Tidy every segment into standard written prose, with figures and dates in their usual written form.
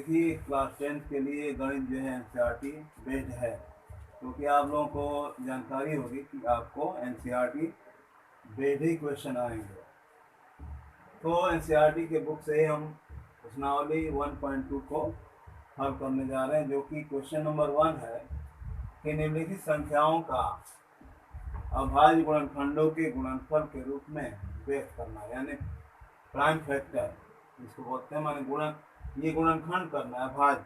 देखिए क्लास 10 के लिए गणित जो है एनसीईआरटी बेस्ड है, क्योंकि आप लोगों को जानकारी होगी कि आपको एनसीईआरटी बेस्ड ही क्वेश्चन आएंगे। तो एनसीईआरटी के बुक से ही हम प्रश्नावली 1.2 को हल करने जा रहे हैं, जो कि क्वेश्चन नंबर 1 है कि निम्नलिखित संख्याओं का अभाज्य गुणनखंडों के गुणनफल के रूप में व्यक्त करना, यानी प्राइम फैक्टर जिसको बोलते हैं, माने गुणन, ये गुणनखंड करना है अभाज्य।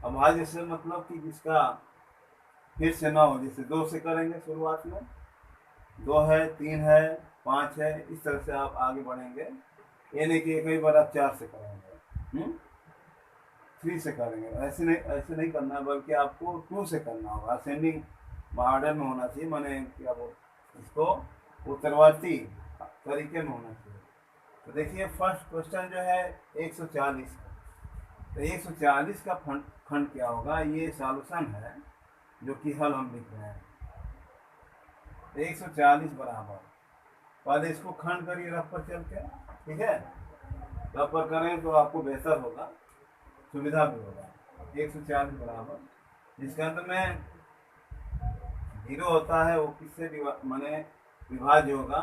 अभाज्य से मतलब कि जिसका फिर से ना हो, जैसे 2 से करेंगे शुरुआत में, 2 है, 3 है, 5 है, इस तरह से आप आगे बढ़ेंगे। ये नहीं कि कई बार आप 4 से करेंगे, 3 से करेंगे, ऐसे नहीं करना है, बल्कि आपको 2 से करना होगा। असेंडिंग ऑर्डर में होना चाहिए, माने क्या बोल इसको, उत्तरवर्ती तरीके में होना चाहिए। तो देखिए फर्स्ट क्वेश्चन जो है 140 है। तो 140 का खंड क्या होगा, ये सॉल्यूशन है जो कि हल हम लिख रहे हैं। 140 बराबर, पहले इसको खंड करिए रफ पर चल के, ठीक है, रफ पर करें तो आपको बेहतर होगा, सुविधा भी होगा। 140 बराबर, जिसके अंदर में 0 होता है वो किससे माने विभाज्य होगा,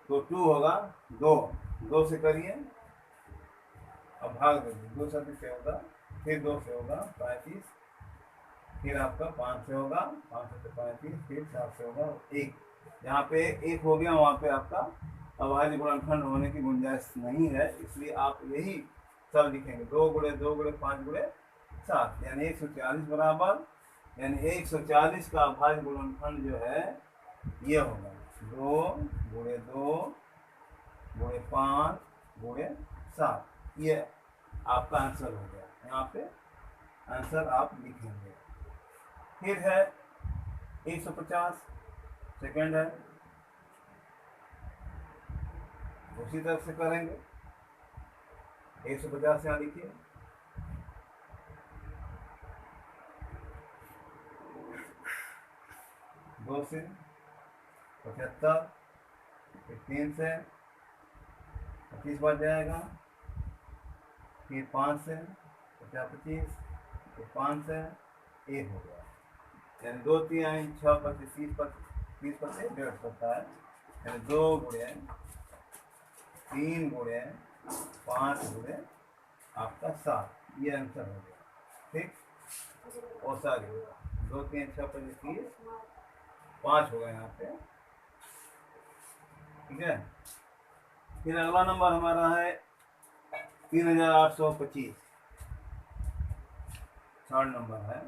तो 2 होगा, 2 से करिए, अब भाग दीजिए, 2 से होगा, फिर 2 से होगा 35, फिर आपका 5 से होगा, 5 से 35, फिर 7 से होगा 1। यहाँ पे 1 हो गया, वहाँ पे आपका अभाज्य गुणनखंड होने की गुंजाइश नहीं है, इसलिए आप यही सब लिखेंगे, 2 गुणे 2 गुणे 5 गुणे 7, यानी 140 बराबर, यानी 140 का अभाज्य गुणनखंड जो है ये होगा 2 गुणे 2 गुणे 5 गुणे 7। ये आपका आंसर हो गया, यहाँ पे आंसर आप लिखेंगे। फिर है 150, सेकंड है, उसी तरह से करेंगे। 150 यहाँ लिखिए, 2 से 75, फिर 3 से 25 बढ़ जाएगा, फिर 5 से 50-25, फिर 5 से 1 हो गया, यानी 2 3 6 25 30 25 150 होता है, यानी 2 गुणे 3 गुणे 5 गुणे आपका 7, ये आंसर हो गया। ठीक, और सारी 2 3 6 25 5 हो गया यहाँ पे, ठीक है। फिर अगला नंबर हमारा है 3825, थर्ड नंबर है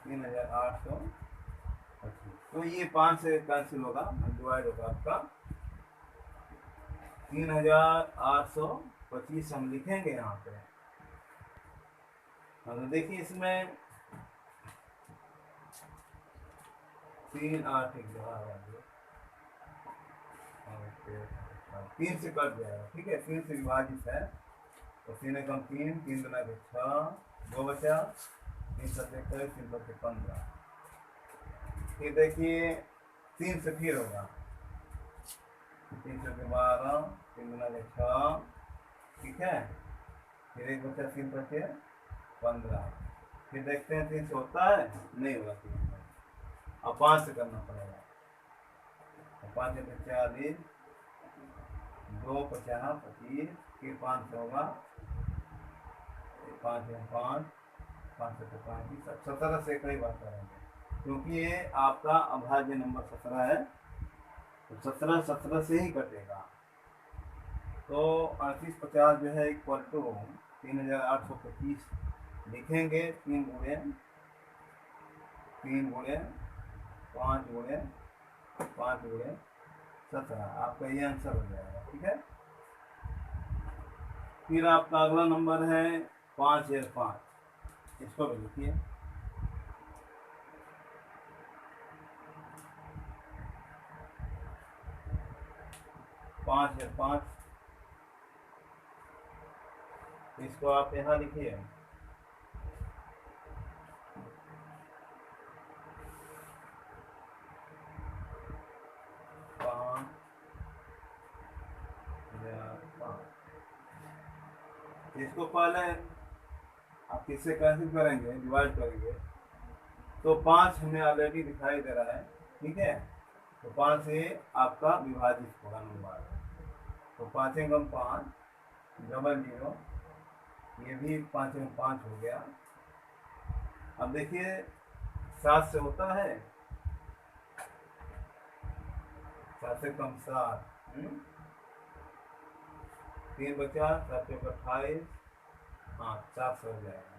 3825। तो ये 5 से कैंसिल होगा, डिवाइड होगा आपका 3825 हम लिखेंगे यहाँ पे। तो देखिए इसमें 3 8 3 से कट जाएगा, ठीक है, 3 से विभाजित है, तो 3 एकम 3, 3 दूना 6, 2 बचा, 3 7 21, 3 7 15। फिर देखिए 3 से फिर होगा, 3 से 12, 3 दूना 6, ठीक है, फिर 1 बचा, 3 बचे 15। फिर देखते हैं 3 से होता है, नहीं होगा 3 से, अब 5 से करना पड़ेगा, 5 से 40, 2 50 25, फिर 5 से होगा, 5 है 5, 5 से 35, 17 से कई बार करेंगे, क्योंकि ये आपका अभाज्य नंबर 17 है, तो 17 से ही कटेगा। तो 3850 जो है इक्वल टू 3825 लिखेंगे, 3 गुणे 5 गुणे 5 गुणे 17, आपका ये आंसर हो जाएगा, ठीक है। फिर आपका अगला नंबर है 5/5, इसको भी लिखिए, 5/5, इसको आप यहाँ लिखिए, 5/5। इसको पहले आप किससे कैंसिल करेंगे, डिवाइड करेंगे, तो 5 हमें ऑलरेडी दिखाई दे रहा है, ठीक है। तो 5 से आपका विभाजित होगा नंबर, तो 5 एकम 5 00, ये भी 5 एकम 5 हो गया। अब देखिए 7 से होता है, 7 से कम 7, 3 बचा, 7 चौक 28, हाँ 7 से हो जाएगा,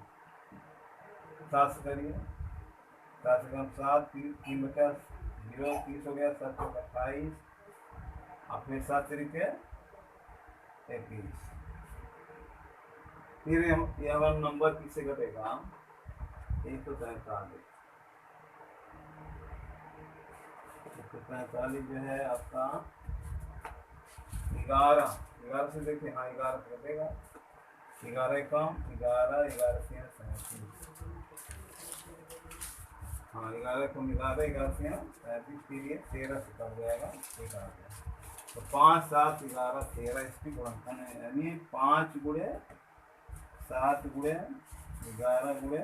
7 से करिए, 7 से कम 7, 3 बचा 0, 30 हो गया, 7 चौक 28, और फिर 7 तरीके 21। फिर ये हमारा नंबर किससे घटेगा, 143। 143 जो है आपका 11 से देखिए, हाँ 11 से घटेगा, 11 कम 11 से 37, हाँ 11 कम 11 से 37 के लिए 13 से कट जाएगा, 11। तो 5 7 11 13 इसकी गुणनफल है, यानी 5 गुणे 7 गुणे 11 गुणे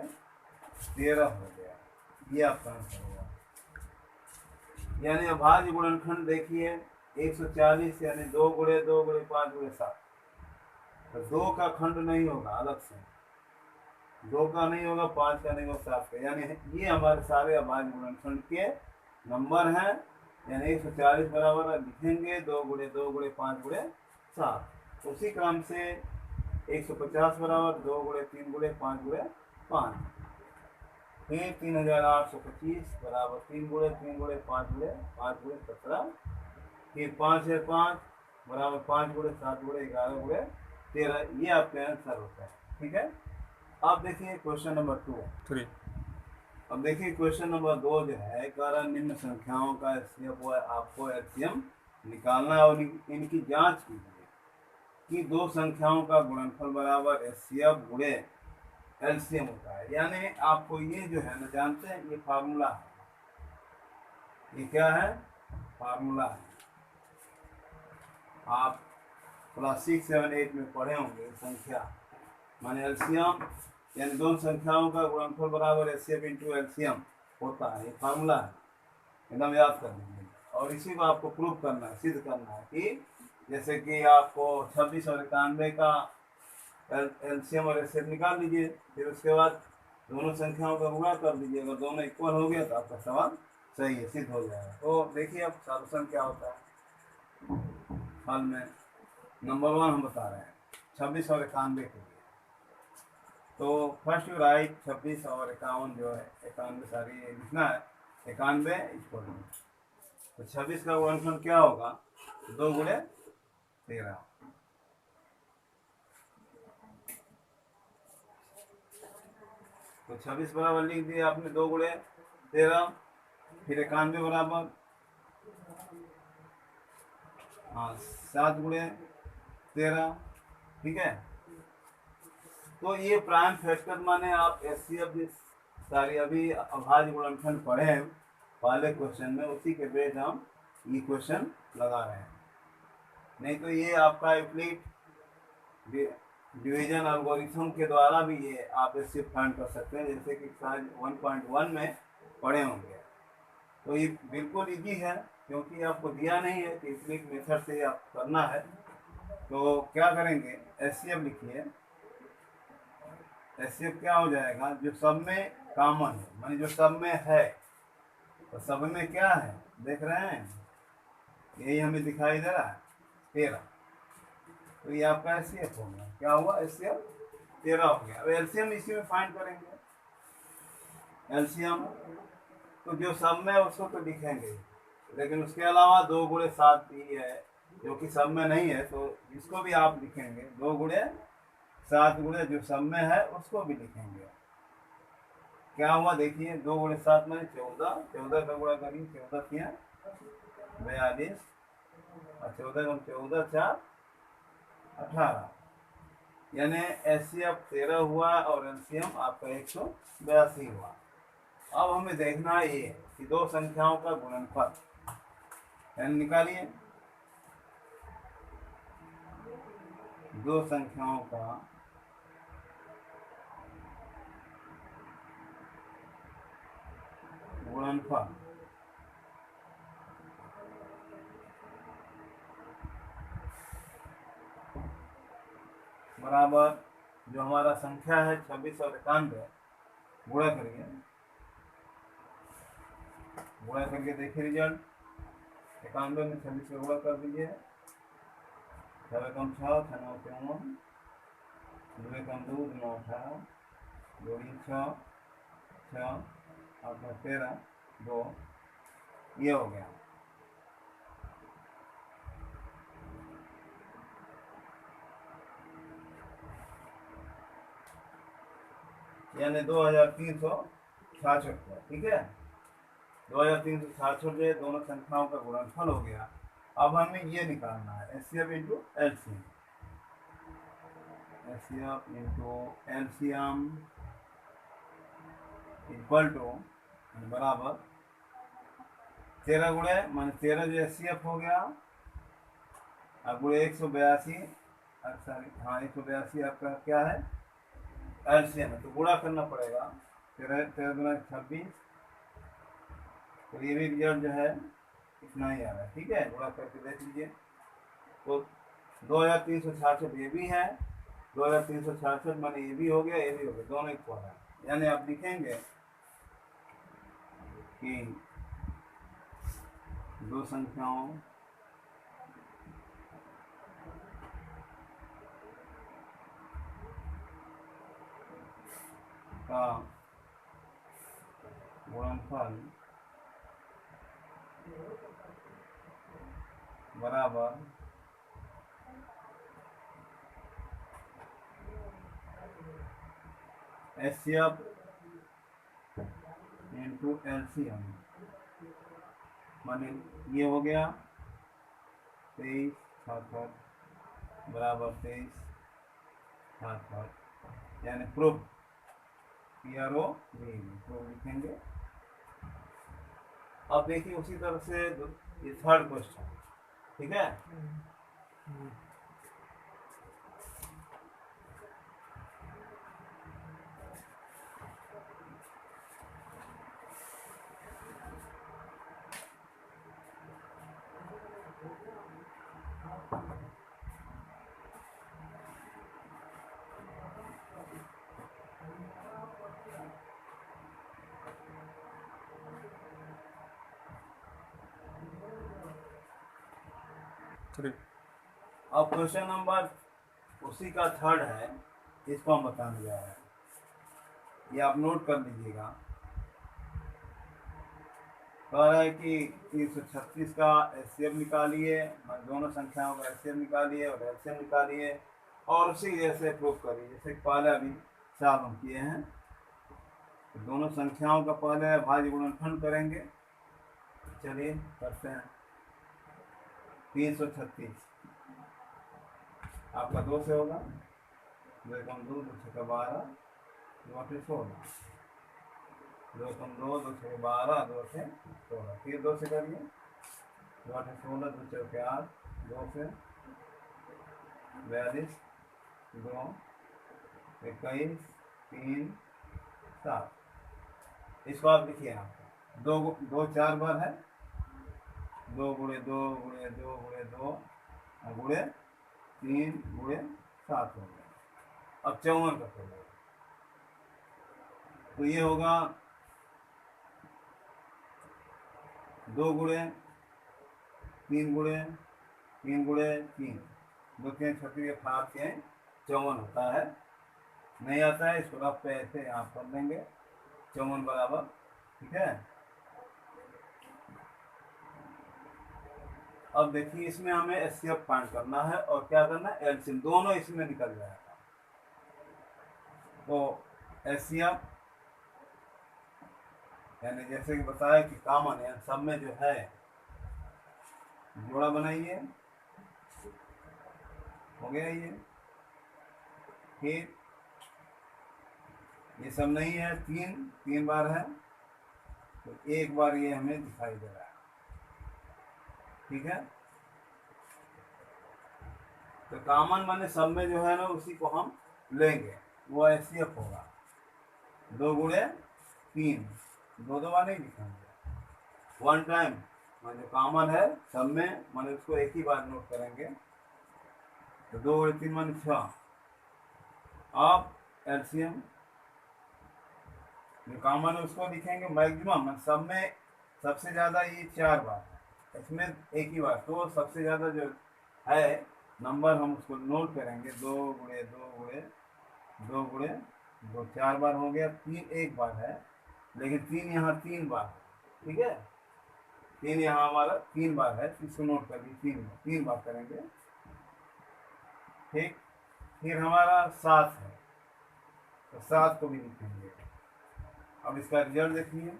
13 हो गया, ये आपका आंसर होगा। यानी अभाज्य गुणनखंड देखिए 140, यानी 2 गुणे 2 गुणे 5 गुणे 7, तो 2 का खंड नहीं होगा अलग से, 2 का नहीं होगा, 5 का नहीं होगा, 7 का, यानी ये हमारे सारे अभाज्य गुणनखंड के नंबर हैं। यानी 140 बराबर लिखेंगे 2 गुणे 2 गुणे 5 गुणे 7। उसी क्रम से 150 बराबर 2 गुणे 3 गुणे 5 गुणे 5, फिर 3825 बराबर 3 गुणे 3 गुणे 5 गुणे 5 गुणे 17, फिर 5 है 5 बराबर 5 गुणे 7 गुणे 11 गुणे 13, ये आपका आंसर होता है, ठीक है। अब देखिए क्वेश्चन नंबर 2। अब देखिए क्वेश्चन नंबर 2 जो है, कारण निम्न संख्याओं का आपको एलसीएम निकालना है और इनकी जांच कीजिए कि 2 संख्याओं का गुणनफल बराबर एचसीएफ गुणे एलसीएम होता है। यानी आपको ये जो है ना, जानते हैं ये फार्मूला है, ये क्या है, फार्मूला है, आप क्लास 6 7 8 में पढ़े होंगे। संख्या माने एलसीएम, यानी 2 संख्याओं का गुणनफल बराबर एचसीएफ इंटू एलसीएम होता है, ये फार्मूला है, एकदम याद कर लीजिए। और इसी को आपको प्रूव करना है, सिद्ध करना है कि जैसे कि आपको 26 और 91 का एलसीएम और एचसीएफ निकाल लीजिए, फिर उसके बाद दोनों संख्याओं का गुणा कर दीजिए, अगर दोनों इक्वल हो गया तो आपका सवाल सही है, सिद्ध हो जाएगा। तो देखिए अब सॉल्यूशन क्या होता है हल में। नंबर 1 हम बता रहे हैं 26 और 91 के लिए, तो फर्स्ट यू राइट 26 और 51 जो है 91 सारी लिखना है, 91 इक्वल, तो 26 का गुणनफल क्या होगा, 2 गुणे 13, तो 26 बराबर लिख दिया आपने 2 गुणे 13, फिर 91 बराबर 7 गुणे 13, ठीक है। तो ये प्राइम फैक्टर माने आप एचसीएफ सारी अभी अभाज्य गुणनखंड पढ़े हैं पहले क्वेश्चन में, उसी के बेस हम ये क्वेश्चन लगा रहे हैं। नहीं तो ये आपका यूक्लिड डिवीजन एल्गोरिथम के द्वारा भी ये आप एचसीएफ फाइंड कर सकते हैं, जैसे कि क्लास 1.1 में पढ़े होंगे। तो ये बिल्कुल इजी है, क्योंकि आपको दिया नहीं है कि यूक्लिड मेथड से आप करना है। तो क्या करेंगे, एचसीएफ लिखिए, एचसीएफ क्या हो जाएगा, जो सब में कॉमन है, माने जो सब में है, तो सब में क्या है देख रहे हैं, यही हमें दिखाई दे रहा है 13, तो ये आपका एचसीएफ हो गया। क्या हुआ, एचसीएफ 13 हो गया। अब एलसीएम इसी में फाइंड करेंगे, एलसीएम तो जो सब में है उसको तो लिखेंगे, लेकिन उसके अलावा 2 गुणे 7 भी है जो कि सब में नहीं है, तो इसको भी आप लिखेंगे, 2 गुणे 7 गुणे जो सब में है उसको भी लिखेंगे। क्या हुआ देखिए, 2 गुणे 7 में 14, 14 का गुणा करिए, 14 किया 42, और 14 का 14 4 18, यानी एचसीएफ 13 हुआ और एलसीएम आपका 182 हुआ। अब हमें देखना है ये कि 2 संख्याओं का गुणनफल, यानी निकालिए 2 संख्याओं का गुणनफल बराबर जो हमारा संख्या है 26 और 91 गुणा करिए, गुणा करके देखिए रिजल्ट। 91 में 26 का गुणा कर दीजिए, 6 कम 6, 6 9 53, 2 कम 2, 9 18, 2 6, 6 8 13, 2, ये हो गया। यानी 2366 हुआ, ठीक है। 2366 जो दोनों संख्याओं का गुणनफल हो गया। अब हमें ये निकालना है HCF into LCM, HCF into LCM equal to बराबर 13 गुणे मान 13 जो एचसीएफ हो गया, अब गुणे 182, सॉरी हाँ 182 आपका क्या है एलसीएम है, तो गुणा करना पड़ेगा। 13 गुना 26, तो ये भी रिजल्ट जो है इतना ही आ रहा है, ठीक है। गुणा करके देख लीजिए, तो 2366 ये भी है, 2366 माने ये भी हो गया, ये भी हो गया, दोनों इक्वल है। यानी आप लिखेंगे कि दो संख्याओं का गुणनफल बराबर एचसीएफ इंटू एलसीएम, माने ये हो गया 23 66 बराबर 23 66, यानी प्रूफ PRO प्रूफ लिखेंगे। अब देखिए उसी तरह से ये थर्ड क्वेश्चन, ठीक है। अब क्वेश्चन नंबर उसी का थर्ड है, इसको हम बताने जा रहे हैं, ये आप नोट कर लीजिएगा। कह रहा है कि 336 का एचसीएफ निकालिए, दोनों संख्याओं का एचसीएफ निकालिए और एलसीएम निकालिए और उसी जैसे प्रूव करिए जैसे पहले अभी 4 हम किए हैं। तो दोनों संख्याओं का पहले भाज्य गुणनफल करेंगे, चलिए करते हैं। 336 आपका 2 से होगा, 2 कम 2, 2 6 12, 2 8 16, 2 कम 2, 2 6 12, 2 से 16, फिर 2 से करिए, 2 8 16, 2 4 8, 2 से 42, 2 21, 3 7। इसको आप लिखिए, आप 2 4 बार है, 2 गुणे 2 गुणे 2 गुणे 2 गुणे 3 गुणे 7 हो गया। अब 54 का करिए, तो ये होगा 2 गुणे 3 गुणे 3 गुणे 3, 2 3 छत्तीस 8 के 54 होता है। नहीं आता है इसको रफ पे ऐसे यहाँ कर देंगे, 54 बराबर, ठीक है। अब देखिए इसमें हमें एचसीएफ फाइंड करना है और क्या करना है एलसीएम, दोनों इसमें निकल जाएगा। तो एचसीएफ यानी जैसे कि बताया कि कॉमन है सब में जो है जोड़ा बनाइए, हो गया ये। फिर ये सब नहीं है, 3 बार है, तो एक बार ये हमें दिखाई दे रहा है, ठीक है। तो कॉमन माने सब में जो है ना उसी को हम लेंगे, वो एचसीएफ होगा। 2 गुणे 3 दो दो बार नहीं लिखेंगे, वन टाइम जो कॉमन है सब में मैंने उसको एक ही बार नोट करेंगे। तो 2 बटे 3 माने 6। अब एलसीएम जो कॉमन है उसको लिखेंगे मैक्सिमम, सब में सबसे ज़्यादा ये 4 बार है, इसमें एक ही बार, तो सबसे ज़्यादा जो है नंबर हम उसको नोट करेंगे। 2 गुणे 2 गुणे 2 गुणे 2 4 बार हो गया। 3 एक बार है, लेकिन 3 यहाँ 3 बार, ठीक है, 3 यहाँ हमारा 3 बार है, इसको नोट कर लीजिए, 3 बार करेंगे। ठीक, फिर हमारा 7 है, तो 7 को भी लिखेंगे। अब इसका रिजल्ट देखिए,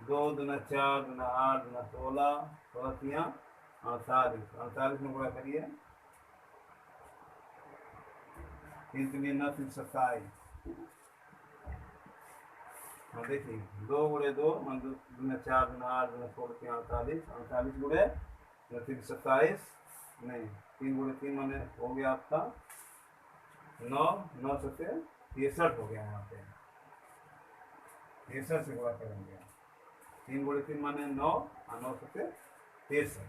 2 दूना 4 दूना 8 दूना 16, 16 तिया 48, 48 में गुणा करिए, 3 3 9 3 27। हाँ देखिए, 2 गुणे 2 दूना 4 दूना 8 दूना 16 तिया 48, 48 गुणे 3 27, नहीं 3 गुणे 3 मैंने हो गया आपका 9, 9 से 63 हो गया, यहाँ पे 63 से गुणा करेंगे। 3 गुणे 3 माने 9 और 9 से 63,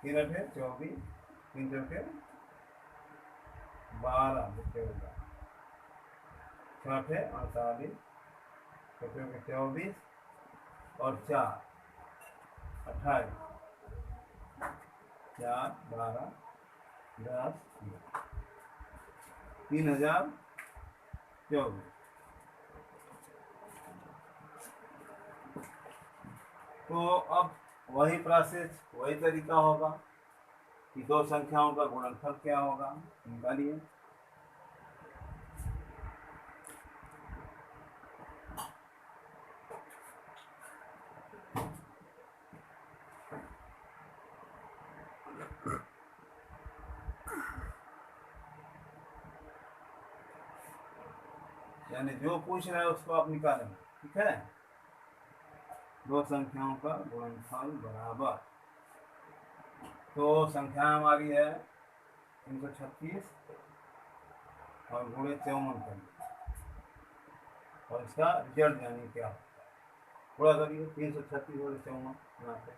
3 अठे 24, 3 चौके 12 लिखे होगा, 6 अठे 48, 24 और 4 28, 4 12 10 3024। तो अब वही प्रोसेस, वही तरीका होगा कि दो संख्याओं का गुणनफल क्या होगा, निकालिए। यानी जो पूछ रहा है उसको आप निकालेंगे, ठीक है। दो संख्याओं का गुणनफल बराबर, तो संख्या हमारी है 336 और गुणे 54 करिए, और इसका रिजल्ट यानी क्या होता है थोड़ा करिए। 336 गुणे 54 यहाँ पे,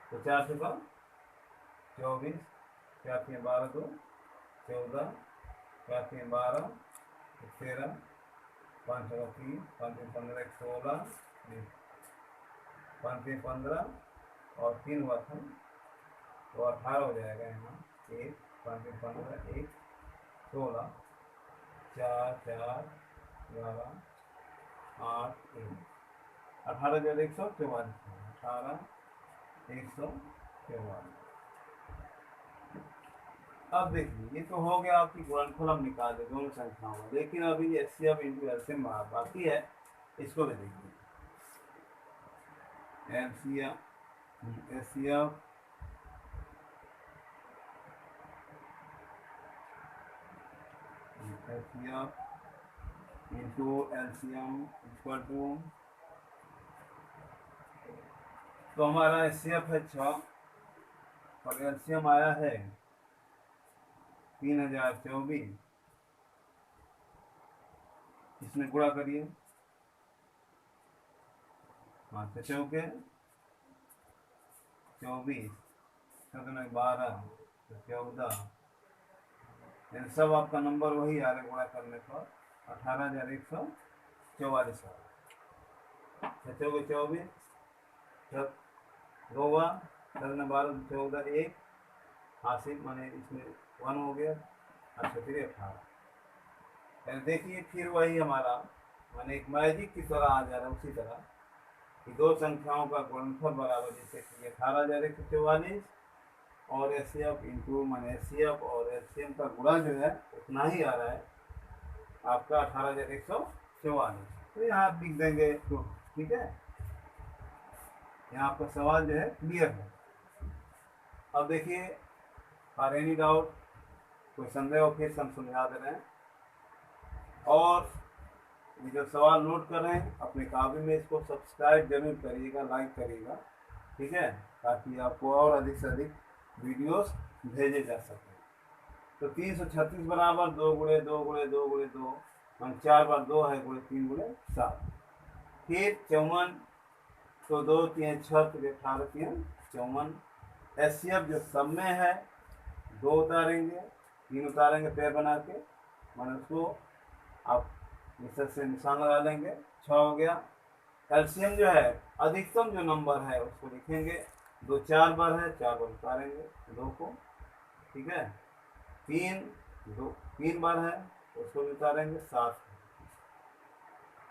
तो 4 से 24, 4 3 12 2 14, 4 3 12 13, 5 3 5 15 16, 5 15 और 3 हुआ था तो 18 हो जाएगा यहाँ। 1 5 15 1 16, 4 4 11 8 1, 18 जो 144, 18 144। अब देखिए, ये तो हो गया आपकी गुणनफल हम निकाल दे दोनों संख्याओं में, लेकिन अभी एचसीएफ इंटू एलसीएम बाकी है, इसको भी देखिए। HCF into LCM equal to, तो हमारा एचसीएफ है 6 और एलसीएम आया है 3024, इसमें गुणा करिए, 5 चौके 24, 12 14, इन सब आपका नंबर वही आ रहा है गुणा करने पर 18,144। 6 चौके 24, 2 12 14 1 हासिल, माने इसमें 1 हो गया, अच्छा फिर 18। देखिए फिर वही हमारा माने एक मैजिक की तरह आ जा रहा है, उसी तरह कि दो संख्याओं का गुणनफल बराबर, जैसे कि 18,144 और एचसीएफ इंटू माने एचसीएफ और एचसीएम का गुणा जो है उतना ही आ रहा है आपका 18,144। तो यहाँ आप लिख देंगे तो ठीक है, यहाँ आपका सवाल जो है क्लियर है। अब देखिए, फॉर एनी डाउट, कोई संदेह हो फिर हम समझा दे रहे हैं। और ये जो सवाल नोट कर रहे हैं अपने कापी में, इसको सब्सक्राइब जरूर करिएगा, लाइक करिएगा, ठीक है, ताकि आपको और अधिक से अधिक वीडियोस भेजे जा सके। तो 336 बराबर 2 गुणे 2 गुणे 2 गुणे 2, 4 बार 2 है, गुणे 3 गुणे 7। फिर 54, तो 2 3 6 तो 18 3 54। एचसीएफ जो सब में है 2 उतारेंगे, 3 उतारेंगे पैर बना के, मैंने उसको आप इस से निशान लगा लेंगे, 6 हो गया। एलसीएम जो है अधिकतम जो नंबर है उसको लिखेंगे, 2 4 बार है, 4 बार उतारेंगे 2 को, ठीक है। 3 बार है उसको भी उतारेंगे 7।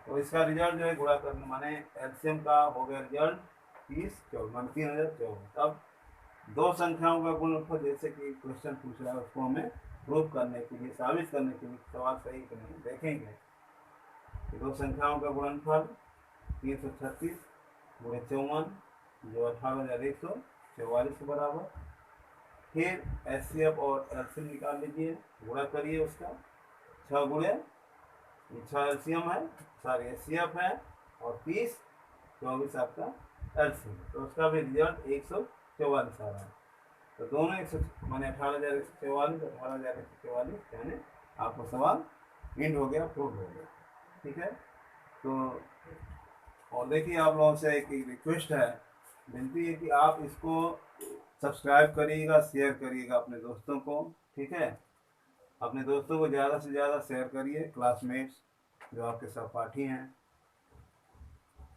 तो इसका रिजल्ट जो है गुणा करने माने एलसीएम का हो गया रिजल्ट 30 14 मान 3024। अब दो संख्याओं का गुणनफल जैसे कि क्वेश्चन पूछ रहा है उसको हमें प्रूव करने के लिए, साबित करने के लिए सवाल सही कि नहीं देखेंगे। दो संख्याओं का गुणनफल 336 गुणे 54 जो 18,144 के बराबर। फिर एचसीएफ और एलसीएम निकाल लीजिए, गुणा करिए उसका, 6 गुणे 6 एलसीएम है, सॉरी एचसीएफ है, और 30 24 आपका एलसीएम, तो उसका भी रिजल्ट 144 आ रहा है। तो दोनों 100 माने 18,144 18,144 यानी आपको सवाल इंड हो गया, प्रूव हो गया, ठीक है। तो और देखिए आप लोगों से एक रिक्वेस्ट है, विनती है कि आप इसको सब्सक्राइब करिएगा, शेयर करिएगा अपने दोस्तों को, ठीक है। अपने दोस्तों को ज़्यादा से ज़्यादा शेयर करिए, क्लासमेट्स जो आपके सहपाठी हैं।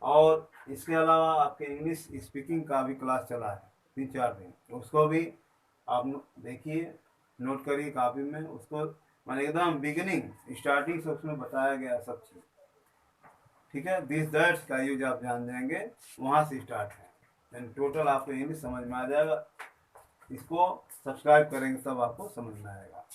और इसके अलावा आपके इंग्लिश स्पीकिंग का भी क्लास चला है 3-4 दिन, उसको भी आप देखिए, नोट करिए कॉपी में, उसको मैंने एकदम बिगिनिंग स्टार्टिंग से उसमें बताया गया सब चीज़, ठीक है। दिस दैट्स का यूज आप जान जाएंगे, वहाँ से स्टार्ट है, यानी टोटल आपको इंग्लिश समझ में आ जाएगा। इसको सब्सक्राइब करेंगे तब आपको समझ में आएगा।